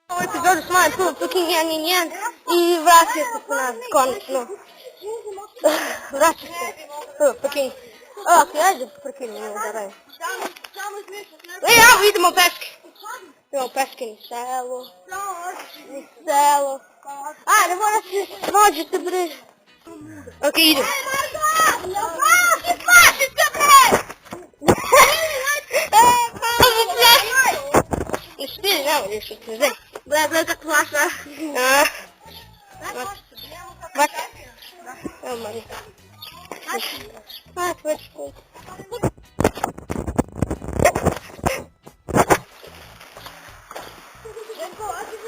Ovu epizodu s mojim klub Peking 1 i vratio se se nas konačno. Vraća se Peking. Ok, ajde Peking da radim. Evo idemo peski. Idemo peski ni selo. Ajde, mora se smođite bre. Ok, idemo. Ispiri, ne vodiš od te, Gle, kako plaša. Bak. Evo mani. Već koji.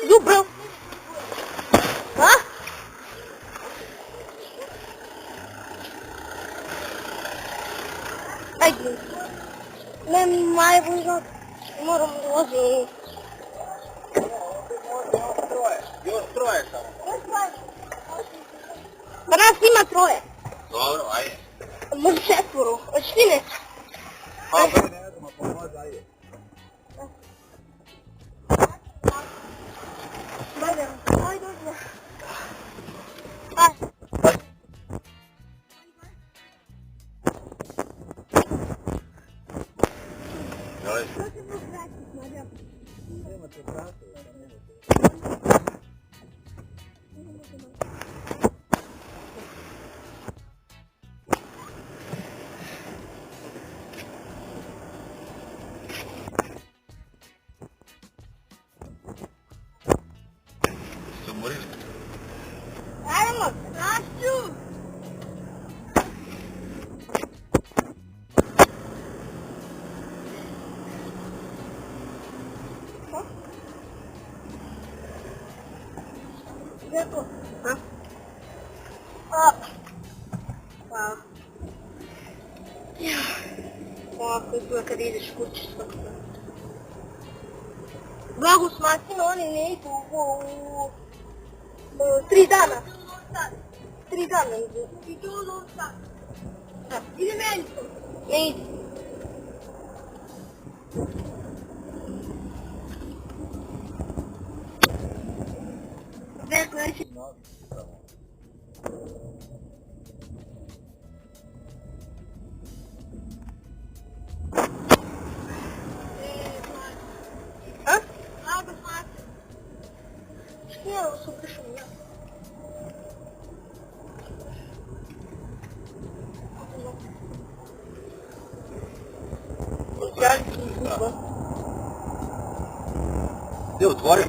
Dobro. Ajde. Ne, maj bužno. Moram da vozim. Još troje samo. Pa nas ima troje. Dobro, ajde. Može četvoro. Hoćeš ti neći? Pa ne znam, ako može, ajde. Ajde. Nemate prate, ste umorili? Ajmo, rastu! Gdje? Hvala. Ovako izgleda kad ideš kući svaki dan. Blago s Martino, oni ne idu u 3 dana. 3 dana idu. Idu u Novom Sadu. Ide meni to. Ne ide. Neko reći. Htjelo su prišli ja. Gdje otvorim?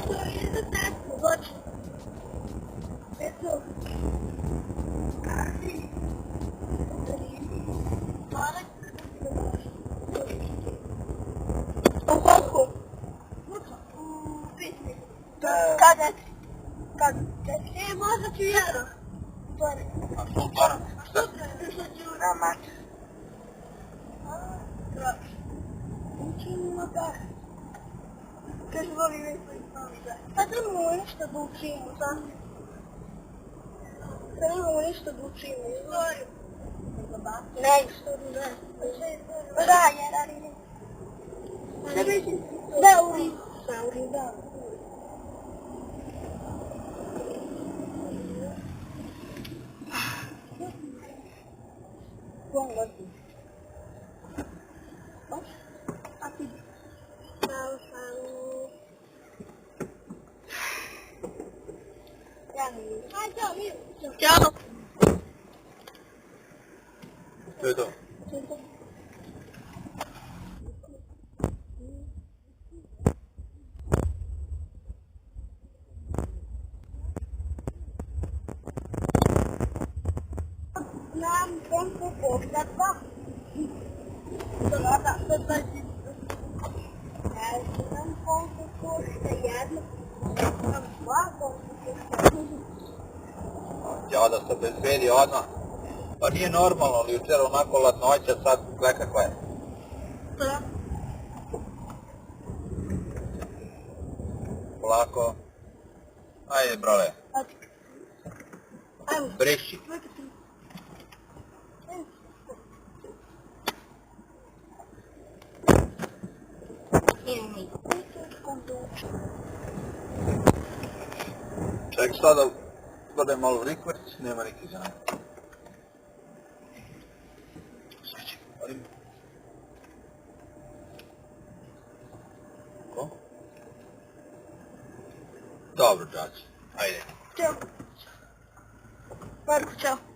Kad? Možda ću jedan. A što otvorim? Šta? Na mač. Učinimo da. Kaže, voli nešto i sami. Pa trebamo nešto da učimo, sami. Trebamo nešto da učimo. Ne, što da. Da, jer ali ne. Da, uri. Da. Buon guardi. A ti. Ciao. Ciao. To je to. Nam koliko košta dva. Da, to je 20. Ne znam koliko košta jedno. Nam dva koliko košta. Ja da se bezbedi odmah. Pa nije normalno, ali jučer onako ladnoća, sad gle kakva je. Da. Polako. Ajde, brale. Ajmo. Briši. Idemo mi. Ček sada bude malo rikvrć, nema neki zan. Ko? Dobro, Đaci, ajde. Ćao. Marko, čao.